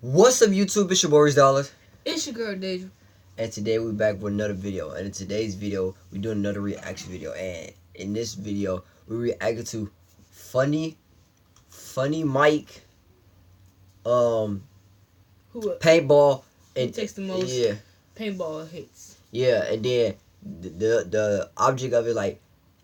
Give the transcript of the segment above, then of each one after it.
What's up, YouTube? It's your boy Reese Dollars. It's your girl Daja. And today we're back with another video. And in today's video, we're doing another reaction video. And in this video, we reacted to funny Mike, Who paintball, and takes the most yeah, paintball hits. yeah, and then the object of it, like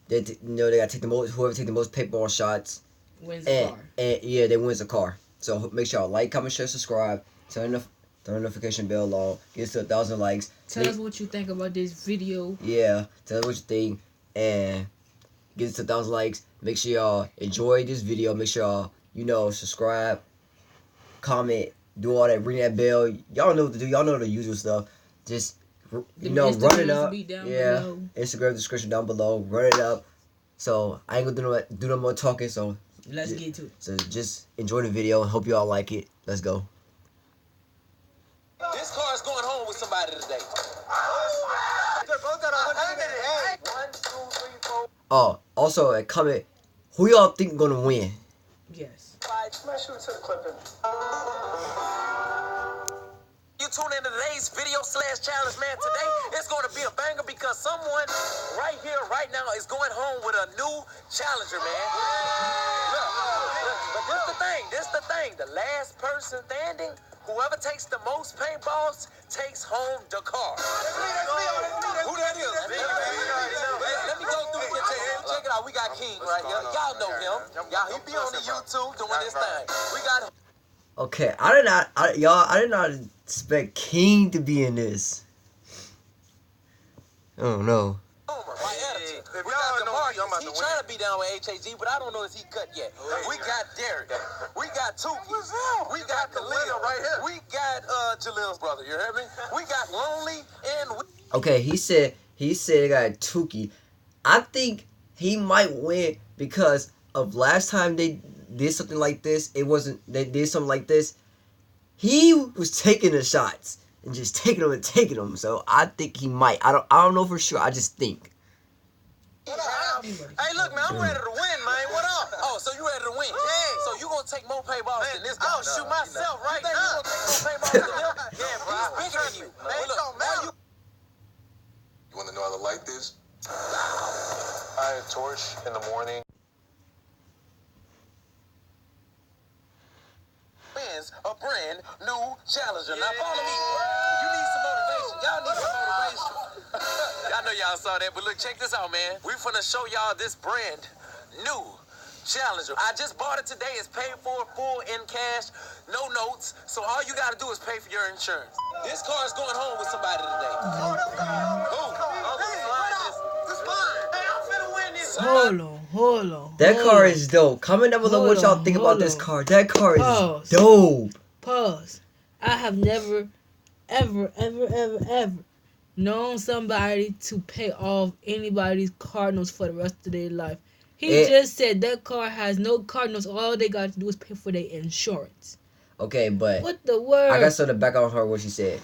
they gotta take the most, whoever take the most paintball shots Wins the car. and yeah, they wins the car. So make sure y'all like, comment, share, subscribe, turn the notification bell on, get us to 1,000 likes. Tell us what you think about this video. Yeah, tell us what you think and get us to 1,000 likes. Make sure y'all enjoy this video. Make sure y'all, subscribe, comment, do all that, ring that bell. Y'all know what to do. Y'all know the usual stuff. Just, run it up. Yeah, below. Instagram description down below. Run it up. So, I ain't gonna do no more talking, so Let's get to it. So just enjoy the video. Hope you all like it. Let's go. This car is going home with somebody today. Oh, also a comment. Who y'all think gonna win? Yes. You tune into today's video / challenge, man. Today it's gonna be a banger because someone right here, right now, is going home with a new challenger, man. Look, but this the thing. The last person standing, whoever takes the most paintballs, takes home the car. Who that is? Let me go through the picture. Check it out. We got King right here. Y'all know him. Y'all, he be on the YouTube doing this thing. We got him. Okay, I did not expect King to be in this. Oh no. My attitude. We got DeMarcus. He trying to be down with HAG, but I don't know if he cut yet. We got Derek. We got Tukey. We got Khalil right here. We got Jalil's brother. You heard me? We got Lonely and Okay, he said they got Tukey. I think he might win because of last time they did something like this. They did something like this. He was taking the shots and just taking them. So I think he might. I don't know for sure. I just think. Hey, look, man, I'm ready to win, man. What up? Oh, so you ready to win? Yeah. So you gonna take more paintballs than this guy? I'll shoot myself right now. You gonna take more paintballs than him? Yeah, bro. He's bigger than you. Man, look, you want to know how the light is? I had a torch in the morning. Wins a brand new challenger. Now follow me. You need some motivation. Y'all need some motivation. I know y'all saw that, but look, check this out, man. We finna show y'all this brand new challenger. I just bought it today. It's paid for full in cash, no notes. So all you gotta do is pay for your insurance. This car is going home with somebody today. Who? Hold on. That car is dope. Comment down below what y'all think about this car. That car is dope. Pause. I have never, ever known somebody to pay off anybody's car notes for the rest of their life. He just said that car has no car notes. All they got to do is pay for their insurance. Okay, but what the word? I got to back on her what she said.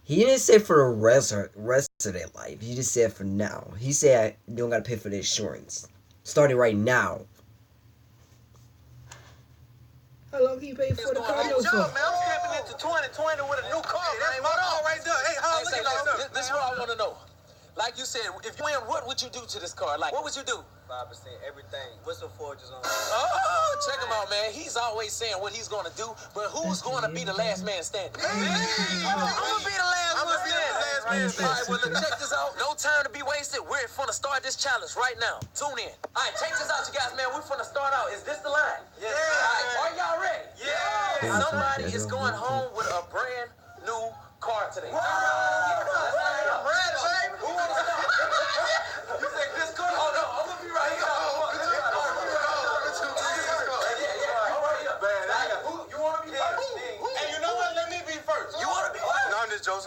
He didn't say for the rest of their life. He just said for now. He said they don't gotta pay for the insurance. Starting right now. How long can you pay for the car notes for? Man, I'm stepping into 2020 with a new car. That's my car right there. Hey, how look at that? This is what I want to know. Like you said, if you win, what would you do to this car? Like, what would you do? 5%, everything. Whistle forges on. Oh, check him out, man. He's always saying what he's going to do, but who's going to be the last man standing? I'm going to be the last man standing. All right, well, look, check this out. No time to be wasted. We're finna start this challenge right now. Tune in. All right, check this out, you guys, man. We're finna start out. Is this the line? Yeah. All right, are y'all ready? Yeah. Somebody is going home with a brand new car today.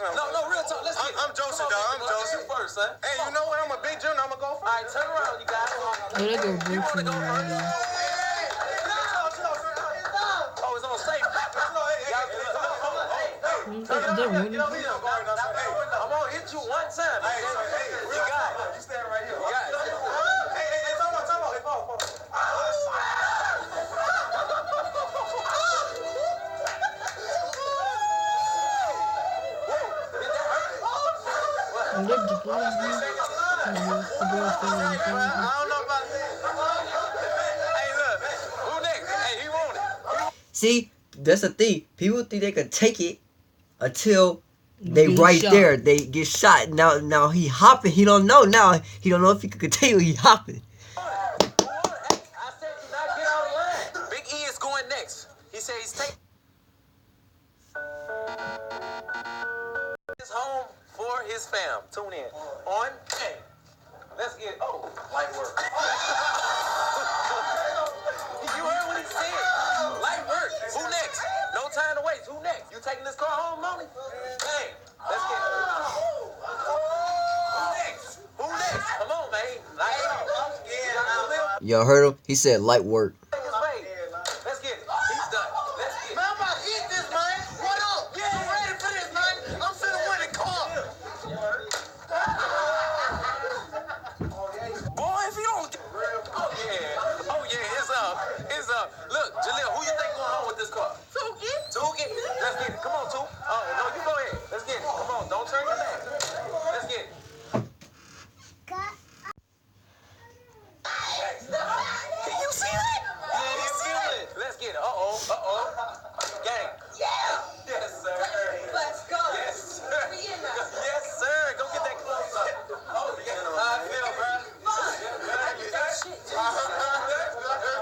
No, real talk. Let's get it. I'm Joseph, dog. I'm Joseph. First, son. Hey, you know what? I'm a big junior. I'm going to go first. All right, turn around, you guys. That girl broke for me right now. Oh, it's on safe. I'm going to hit you one time. You got it. You stand right here. You got it. Hey, time out. Hey, follow. don't know about that. Hey, look. Who next? Hey, he want it. See, that's the thing. People think they can take it until they Get right shot. there. They get shot. Now he hopping. He don't know. Now he don't know if he can continue. He hopping. I said do not get out of line. Big E is going next. He said he's taking his home for his fam. Tune in. On. Hey, let's get. Oh, light work. You heard what he said. Light work. Who next? No time to waste. Who next? You taking this car home, Lonnie? Hey, let's get. Who next? Who next? Come on, man. Light it out. Y'all heard him? He said light work. Let's get it. He's done. Let's get it. Man, I'm about to eat this, man. What up? Yeah, I'm ready for this, man. I'm finna win the car. Boy, if you don't. Oh, yeah. Oh, yeah. It's up. It's up. Look, Jaleel, who you think going home with this car? Tuki. Tuki? Let's get it. Come on, Tuki. Oh, no, you go ahead. Let's get it. Come on. Don't turn your back. Let's get it. Can you see that? Yeah, you see it. Let's get it. Uh-oh. Gang. Yeah. Yes, sir. Let's go. Yes, sir. Yes, sir. Go get that close up. Oh, yeah. How I feel, bro.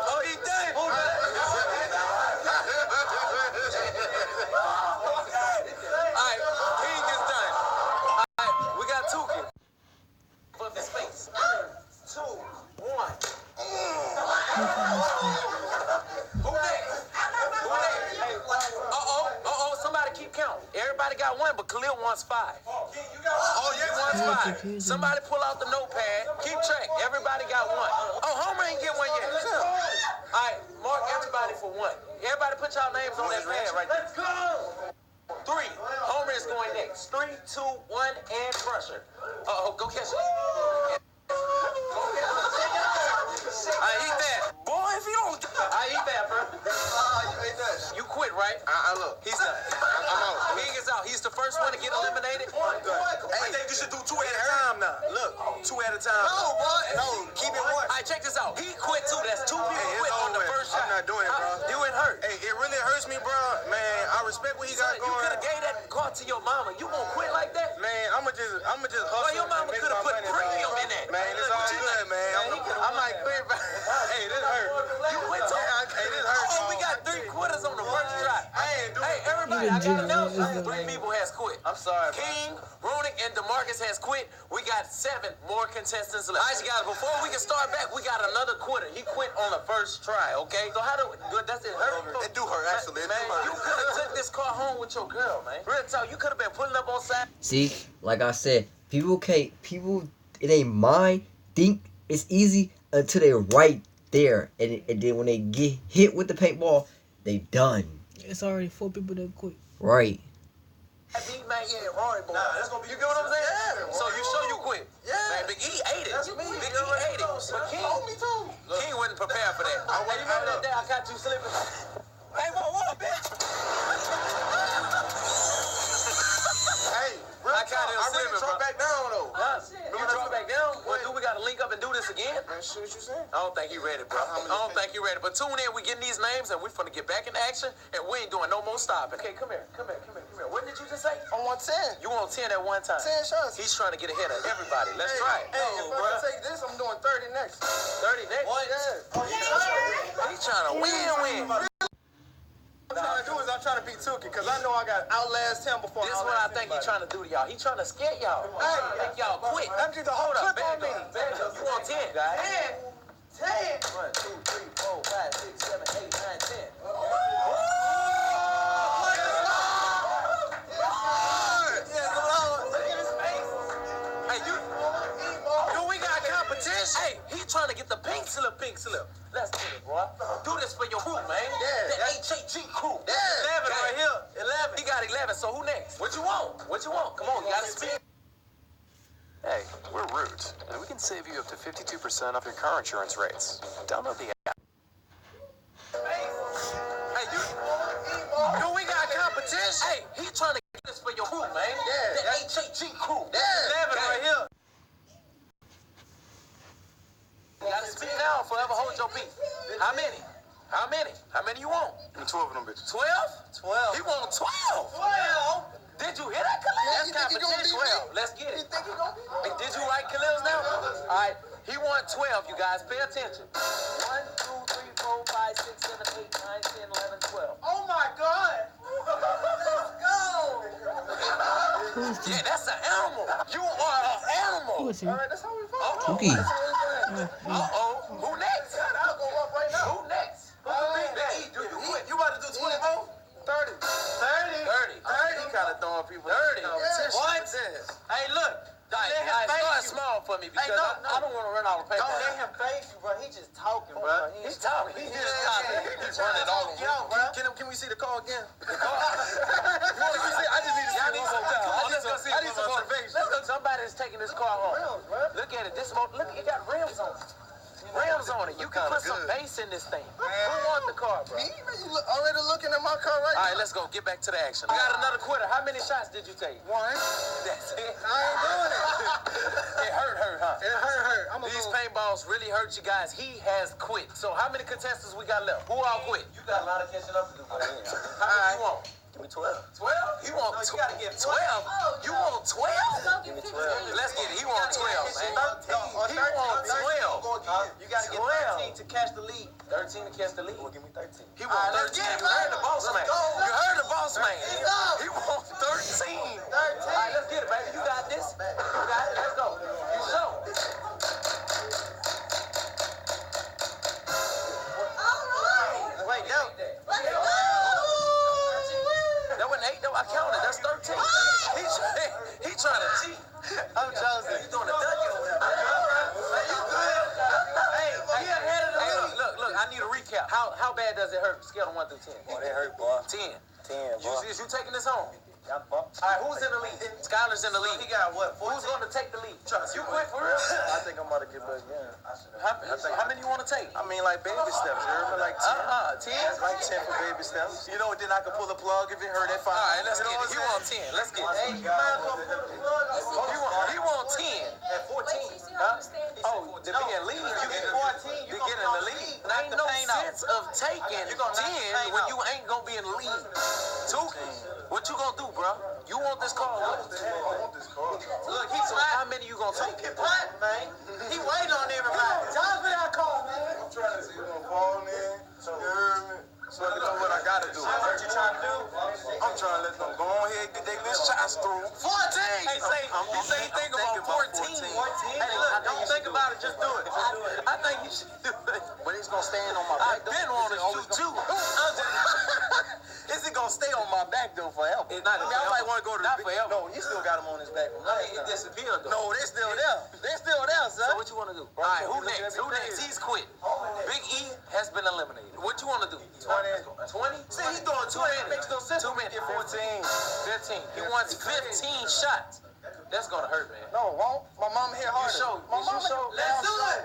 Oh, he done. All right, King is done. All right, we got Tuki. For the space. 3, 2, 1. Who next? Hey, uh-oh, somebody keep count. Everybody got one, but Khalil wants 5. Oh, yeah, he wants 5. Somebody pull out the notepad. Keep track. Everybody got one. Oh, Homer ain't get one yet. All right, mark everybody for 1. Everybody put y'all names on that pad right there. Let's go. 3. Homer is going next. 3, 2, 1, and pressure. Uh-oh, go catch it. I eat that. Boy, if you don't... I eat that, bro. You ate that. You quit, right? Look. He's done. I'm out. King is out. He's the first one to get eliminated. I think you should do 2 at a time now. Look, 2 at a time. No, boy. No, keep it 1. All right, check this out. He quit, too. That's 2 people quit on the first shot. I'm not doing it, bro. You ain't hurt. Hey, it really hurts me, bro. Man, I respect what he got You going. could have gave that car to your mama. You gonna quit like that? Man, I'ma just hustle. Well, your mama and make could have my put money, premium bro. in that. Man, it's all good, man. I'm like quit, bro. Hey, this hurt. You quit, too. Hey, this hurt. Oh, we got 3 quarters on the first try. I ain't doing Hey, it. everybody, I gotta announce 3 people has quit. I'm sorry, bro. King, Ronick, and DeMarcus has quit. We got 7 more contestants left. All right, you guys, before we can start back, we got another quitter. He quit on the first try, okay? So how do does it hurt? It do hurt, actually. It Man, do hurt. you could have took this car home with your girl, man. Real talk, you could have been pulling up on side. See, like I said, people it ain't mind think it's easy until they're right there, and then when they get hit with the paintball, they done. It's already 4 people that quit. Right. Big man, yeah, Rory boy. Nah, that's gonna be. You get what I'm saying? Yeah, so you sure you quit? Yeah. Man, Big E ate it. That's me. Big E ate it. But King, me too. King wasn't prepared for that. Hey, you remember that day I caught you slipping? Hey, what, bitch? Hey, real I talk, caught him I really slipping, dropped bro. back down, though. Huh? You drop back down? Well, do we gotta link up and do this again? Man, shit, what you saying? I don't think he ready, bro. I don't think he ready. But tune in, we getting these names and we finna get back in action and we ain't doing no more stopping. Okay, come here. What did you just say? I want 10. You want 10 at one time? 10 shots. He's trying to get ahead of everybody. Let's try it. Hey, if I can take this, I'm doing 30 next. 30 next? What? Yeah. He's trying to win. What I'm trying to do is I'm trying to beat Tuki because I know I got outlast him before. This is what I think he's trying to do to y'all. He's trying to scare y'all. Hey, make y'all quit. I'm just a whole Hold up, clip on me. back up. You want 10, guys? 10. 1, 2, 3, 4, 5, 6, 7, 8, 9, 10. Hey, do we got competition? Hey, he trying to get the pink slip. Let's get it, boy. Do this for your crew, man. Yeah. The HAG crew. Yeah. 11 right here. 11. He got 11, so who next? What you want? Come on, you gotta speak. Hey, we're Root, and we can save you up to 52% off your car insurance rates. Download the app. Hey, do we got competition? Hey, he trying to get this for your crew, man. The HAG crew. 11 right 12, forever hold your beat. How many? How many? How many you want? Give me 12 of them bitches. 12? 12. He want 12. 12? Did you hear that, Khalil? That's competition. 12. Let's get it. Did you write Khalil's now? All right. He want 12, you guys. Pay attention. 1, 2, 3, 4, 5, 6, 7, 8, 9, 10, 11, 12. Oh, my God. Let's go. Yeah, that's an animal. You are an animal. Who is he? All right, that's how we vote. Tuki. Uh-oh. Who next? I'll go up right now. Who next? You about to do 20 more? 30. 30. 30. He kind of throwing people 30. What? Hey, look. Start small for me because I don't want to run out of paper. Don't let him face you, bro. He just talking, bro. He's talking. He's just talking. He's running all the way. Can we see the car again? The car? I just need to see it one more time. I need some motivation. Let's go. Somebody's taking this car home. Look at it. Look, it got rims on it. Rims on it. You can put some bass in this thing. Who wants the car, bro? Me? You already looking at my car right All right, let's go. Get back to the action. We got another quitter. How many shots did you take? 1. That's it. I ain't doing it. It hurt, huh? It hurt. These paintballs really hurt you guys. He has quit. So how many contestants we got left? Who all quit? You got a lot of catching up to do. How many you want? Give me 12. 12? You want 12? You want 12? Give me 12. Let's get it. He want 12, man. 13. He want 12. You gotta get 13 to catch the lead. 13 to catch the lead. Well, give me 13. He want 13. You heard the boss man. You heard the boss man. He wants 13. 13. All right, let's get it, baby. You got this. You got it. Let's go. You show. Wait, no. That wasn't 8 though. I counted. That's 13. He trying to cheat. I'm chosen. You doing a W over there. Hey, look. I need a recap. How bad does it hurt? Scale of 1 through 10. Boy, that hurt, boy. 10. 10, boy. Is you taking this home? Yeah, boy. All right, who's in the lead? Skylar's in the lead. He got what? Who's going to take the lead? You quit for real? I think I'm about to get back in. How many you want to take? I mean, like baby steps. You heard me? Like 10. 10? Like 10 for baby steps. You know, then I can pull the plug if it hurt that fine. All right, let's get it. He want 10. Let's get it. Hey, you might as well pull the plug. He want 10. At 14. Huh? Oh, to be in lead. You get 14. You get in the lead. Ain't no sense of taking 10 when you ain't going to be in the lead. Tuki, what you going to do, bro? You want this car? I want this car. Look, so how many you going to take? He plotting, man. He waiting on everybody. Time for that car, man. I'm trying to see who's going to fall in. You heard me? So you know what I got to do. What you trying to do? I'm trying to let them go on here and get their little shots through. 14! Hey, say think about 14. Hey, look, don't think about it. Just do it. I think you should do it. But it's going to stand on my I've back. been wanting to shoot too. Is it going to stay on my back, though, forever? It's not I mean, I might want to go to Not the forever. No, you still got him on his back. It disappeared though. No, they're still there. They're still there, son. So what you want to do? All right, who next? He's quit. Big E has been eliminated. What you want to do? 20? See, he's doing 2 minutes. Makes no sense. 2 minutes. 15. He wants 15 shots. That's gonna hurt, man. No, won't. My mama hit harder. Let's do it.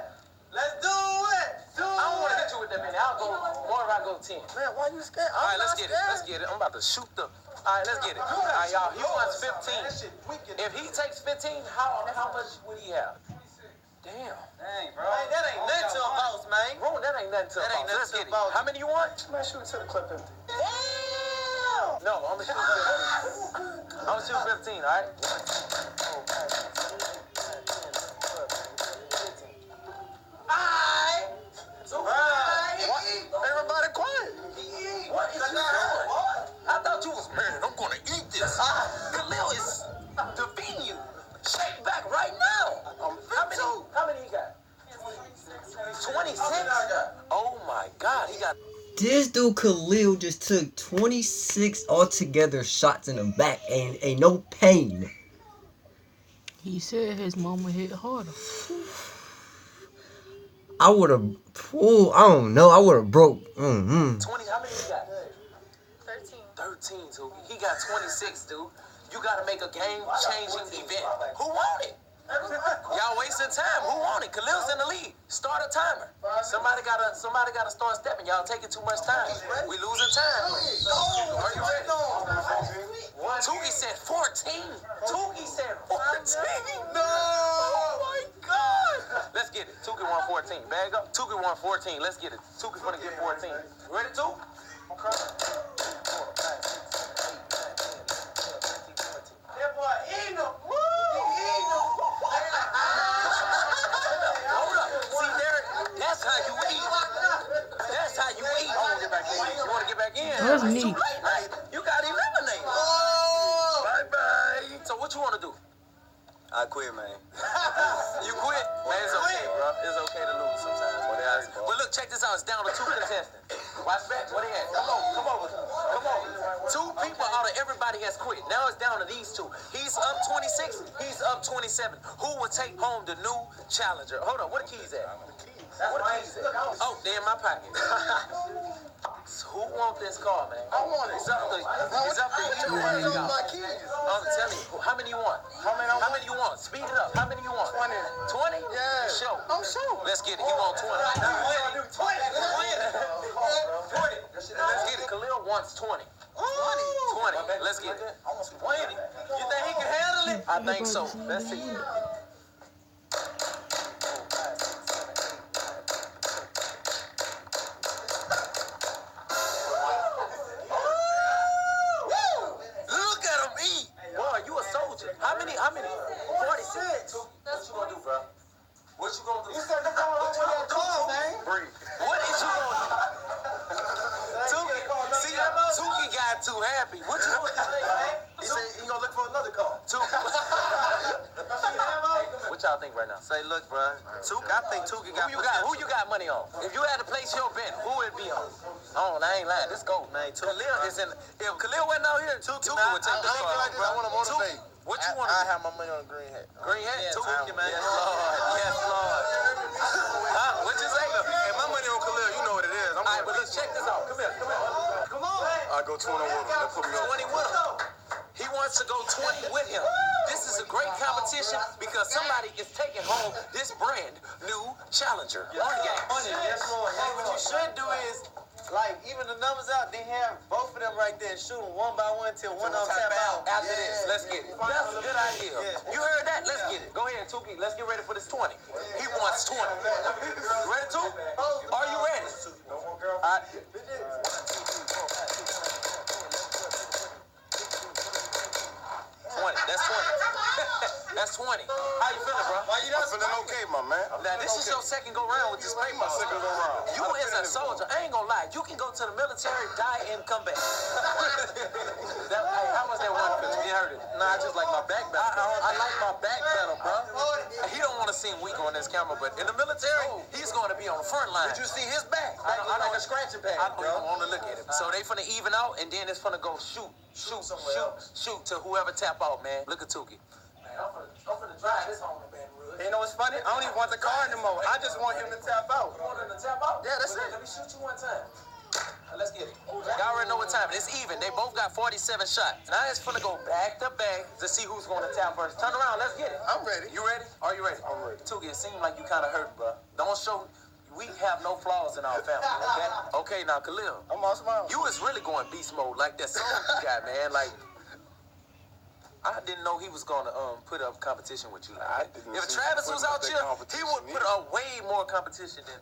Let's do it. I don't want to hit you with that many. I'll go more if I go 10. Man, why you scared? All right, let's get it. I'm about to shoot the. All right, let's get it. All right, y'all. He wants 15. If he takes 15, how much would he have? Damn. Dang, bro. Hey, that ain't nothing to a boss, man. Bro, that ain't nothing to a boss. Let's get it. How many you want? Man, shoot to the clip empty. Damn. No, I'm gonna shoot 15. I'm gonna shoot 15. All right. Everybody quiet. What is you doing? I thought you was man. I'm gonna eat this. Khalil is defeating you. Shake back right now. How many he got? 26. Oh my God, he got. This dude Khalil just took 26 altogether shots in the back and ain't no pain. He said his mama hit harder. I would have pulled. I don't know. I would have broke. 20. How many he got? 13. 13, Tuki. He got 26, dude. You gotta make a game-changing event. Who won it? Y'all wasting time. Who won it? Khalil's in the lead. Start a timer. Somebody gotta start stepping. Y'all taking too much time. We losing time. Are you ready? Tuki said 14. Tuki said 14. No. Oh my God. Let's get it. Tuki Tuki won 14. Bag up. Tuki won 14. Let's get it. Tuki's gonna get 14. Ready, Tuki? Okay. That boy eating them. Woo! Hold up. See, there, that's how you eat. That's how you eat. I want to get back in. You want to get back in? That was me. You got eliminated. Oh! Bye-bye. So what you want to do? I quit, man. You quit? Man, it's okay, bro. It's okay to lose sometimes. But look, check this out. It's down to 2 contestants. Watch back. What they at? Come on. Come on. 2 people out of everybody has quit. Now it's down to these 2. He's up 26. He's up 27. Who will take home the new challenger? Hold on. Where the keys at? Where the keys at? Oh, they're in my pocket. So who wants this car, man? I want it. It's up to you. My keys. I'm telling you. How many you want? How many you want? Speed it up. How many you want? 20. 20? Yeah. Show. I'm sure. Let's get it. He want 20. 20. Let's get it. Khalil wants 20. 20. Let's get it. 20. You think he can handle it? I think so. Let's see. Look at him eat. Boy, you a soldier. How many? 46. What you gonna do, bro? What you gonna do? You said they're going to that car, man. Breathe. What is you gonna do? See, Tuki got too happy. What you gonna do? He said he gonna look for another car. What y'all think right now? Say, look, bro. I think Tuki got. Who you got money on? If you had to place your bet, who would it be on? Oh, I ain't lying. This go, man. Khalil is in. If Khalil wasn't out here, Tuki would take the car. I want to motivate. What you want to I do? have my money on the green hat. Green hat? Yeah, Tuki, man. Yes, Lord. Yes, Lord. Huh? What you say? Hey, my money on Khalil, you know what it is. All right, but let's check this out. Come here. Come on. I go 20 with him. That put me on 20 with him. He wants to go 20 with him. This is a great competition because somebody is taking home this brand new challenger. Yes, Lord. Hey, what you should do is, like, even the numbers out, they have both of them right there and shoot them one by one till one of them tap out. After this, let's get it. That's a good idea. You heard that? Let's get it. Go ahead, Tuki. Let's get ready for this 20. He wants 20. You ready, Tuki? Are you ready? All right. 20. That's 20. That's 20. How you feeling, bro? Why you not feeling okay, my man? Now, this is your second go round with this paintball. Second go round. You as a soldier, I ain't gonna lie, you can go to the military, die, and come back. Hey, how was that one? You heard it. Nah, I just like my back better. I like my back better, bro. He don't want to seem weak on this camera, but in the military, he's going to be on the front line. Did you see his back? I don't Like a scratching pad, I don't bro. even want to look at him. So they finna even out, and then it's finna go shoot to whoever tap out, man. Look at Tuki. Man, I'm finna drive this home to Baton Rouge. You know what's funny? I don't even want the car anymore. I just want him to tap out. You want him to tap out? Yeah, that's it. Let me shoot you one time. Let's get it. Y'all already know what time it is. It's even. They both got 47 shots. Now it's finna go back to back to see who's gonna tap first. Turn around. Let's get it. I'm ready. You ready? Are you ready? I'm ready. Tuki, it seems like you kind of hurt, bro. Don't show. We have no flaws in our family, okay? Okay, now, Khalil. I'm all smile. You was really going beast mode like that song you got, man. Like, I didn't know he was gonna put up competition with you. Like that. If Travis was out here, he would put up way more competition than.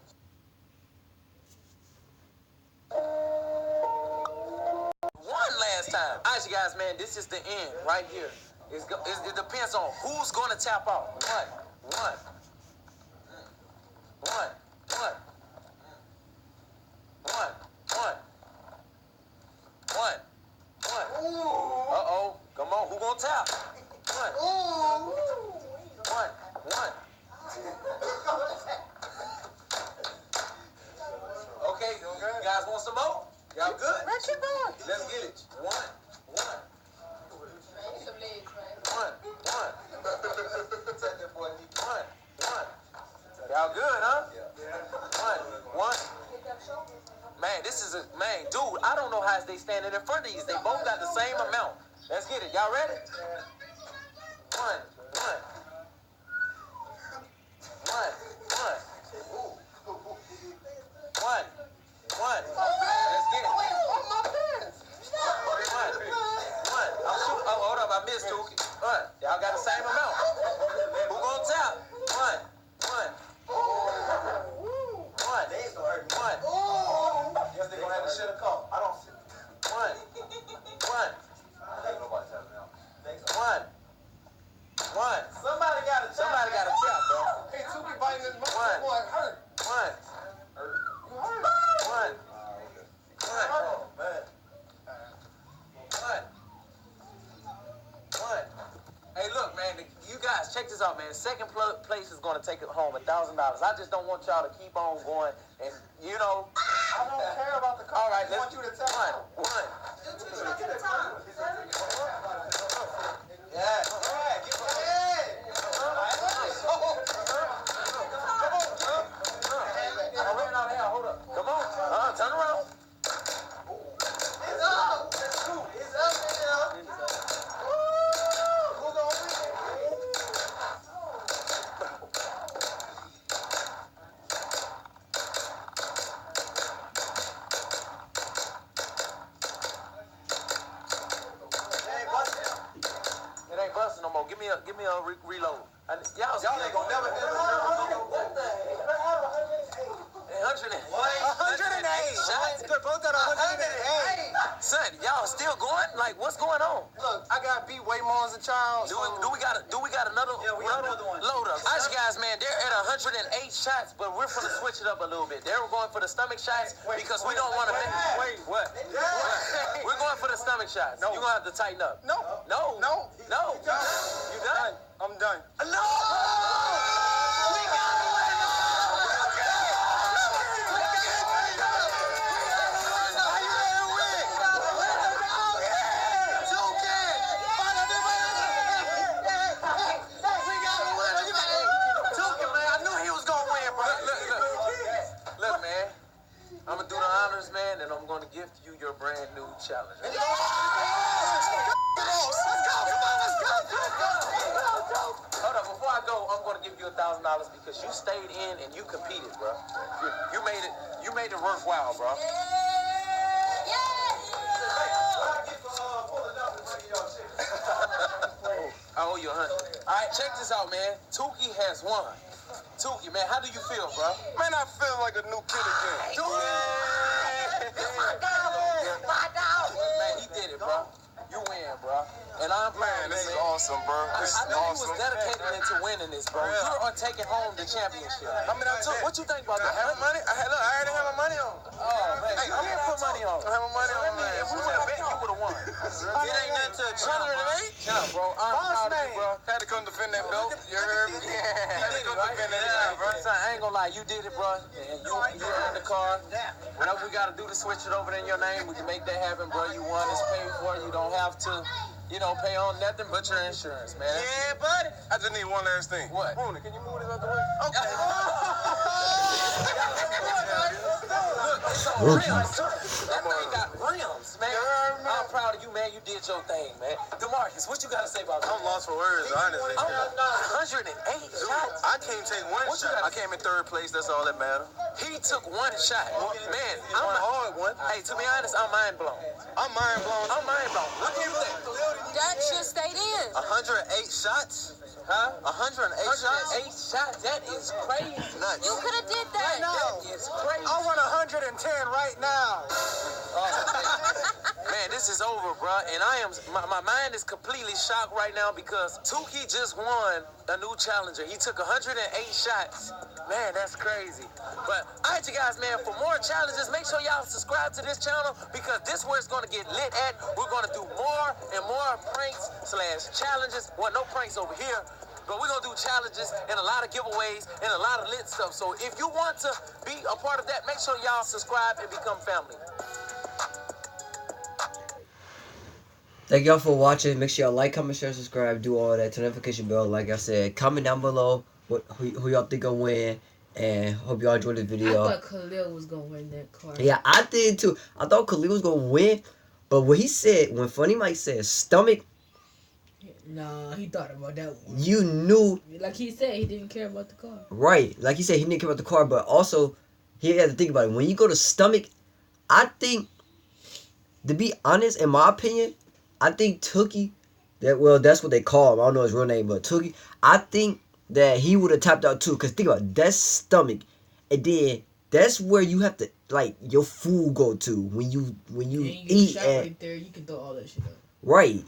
One last time. All right, you guys, man. This is the end right here. It depends on who's gonna tap out. One. Uh-oh. Come on. Who gonna tap? One. Okay. You guys want some more? Y'all good? Let's keep going. Let's get it. One. Y'all good, huh? One. Man, this is man, dude, I don't know how they standing in front of these. They both got the same amount. Let's get it. Y'all ready? One. Let's get it. One. I'm shooting. Oh, hold up. I missed, Tuki. One. Y'all got the same amount. Who gonna tap? One. should have called. I don't see. One. Somebody got a tap, bro. Hey, Tuki biting this motherfucker. Boy, hurt. One. You hurt. One. Oh, man. One. Hey, look, man. You guys, check this out, man. Second place is going to take it home $1,000. I just don't want y'all to keep on going. And, you know. I don't care about the car. All right, I want you to tell me. One. Yeah. I ran out of here. Hold up. Come on. Turn around. It's up. It's up, nigga. Who gonna win? It ain't busting no more. Give me a reload. Y'all Y'all ain't gonna never hit what the hell? 108 shots. Both got 108. Son, y'all still going? Like, what's going on? Look, I got beat way more as a child. Do we got another? Yeah, we got another one. Load up. All right, guys, man, they're at 108 shots, but we're gonna switch it up a little bit. They're going for the stomach shots because we don't want to. Wait. What? We're going for the stomach shots. No. You're gonna have to tighten up. No. No. No. No. You done? I'm done. No. We got to win. Look, man, I'm gonna do the honors, man, and I'm gonna gift you your brand new challenge. Let's go. Hold up, before I go, I'm gonna give you $1,000 because you stayed in and you competed, bro. You made it. You made it worthwhile, bro. I owe you 100. All right, check this out, man. Tuki has won. Tuki, man, how do you feel, bro? Man, I feel like a new kid again. My dog. Man, he did it, bro. You win, bro. And I'm proud, Man, this is man. awesome, bro. This I is know awesome. you was dedicated into winning this, bro. Yeah. You are taking home the championship. I mean, what you think about I that? have money. I already have my money on. Oh, man. Hey, You didn't put money on. I have my money on, man. If we would have bet, you would have won. It ain't nothing to a challenge, Yeah, bro. I'm proud of you, bro. Had to come defend that belt. You heard me? You Had to did it, come right? defend that Yeah, belt, bro. son, I ain't gonna lie, you did it, bro. And you in the car. Whatever we gotta do to switch it over in your name, we can make that happen, bro. You won, it's paid for. You don't have to, pay on nothing but your insurance, man. Yeah, buddy. I just need one last thing. What? Rooney, can you move this out the way? Okay. Look, it's on rims. That thing got rims, man. I'm proud of you, man. You did your thing, man. DeMarcus, what you gotta say about that? I'm lost for words, honestly. 108 shots. I can't take one What you shot. got? I came in third place. That's all that matters. He took one shot. Man, One hard one. Hey, to be honest, I'm mind blown. I'm mind blown. I'm mind blown. What do you think? That shit stayed in. 108 shots? Huh? 108 shots? 108 shots? That is crazy. Nuts. You could have did that. That is crazy. I want 110 right now. Man, this is over, bro. And my mind is completely shocked right now because Tuki just won a new challenger. He took 108 shots. Man, that's crazy. But all right, you guys, man, for more challenges, make sure y'all subscribe to this channel because this is where it's going to get lit at. We're going to do more and more pranks / challenges. Well, no pranks over here. But we're going to do challenges and a lot of giveaways and a lot of lit stuff. So if you want to be a part of that, make sure y'all subscribe and become family. Thank y'all for watching. Make sure y'all like, comment, share, subscribe, do all that. Turn the notification bell. Like I said, comment down below who y'all think will win. And hope y'all enjoyed this I video. thought Khalil was gonna win that car. Yeah, I did too. I thought Khalil was gonna win, but what he said when Funny Mike said stomach, Nah, he thought about that one. you knew Like he said, he didn't care about the car. right. Like he said, he didn't care about the car, but also he had to think about it. When you go to stomach, I think, to be honest, in my opinion, I think Tookie, that's what they call him. I don't know his real name, but Tookie, I think that he would have tapped out too. Cause think about it, that stomach, and then that's where you have to like your food go to when you And you eat shop and right there, you can throw all that shit up. right.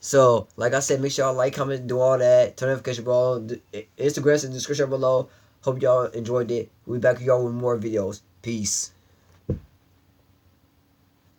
So, like I said, make sure y'all like, comment, do all that. Turn notification bell on. Instagram's in the description below. Hope y'all enjoyed it. We'll be back with y'all with more videos. Peace.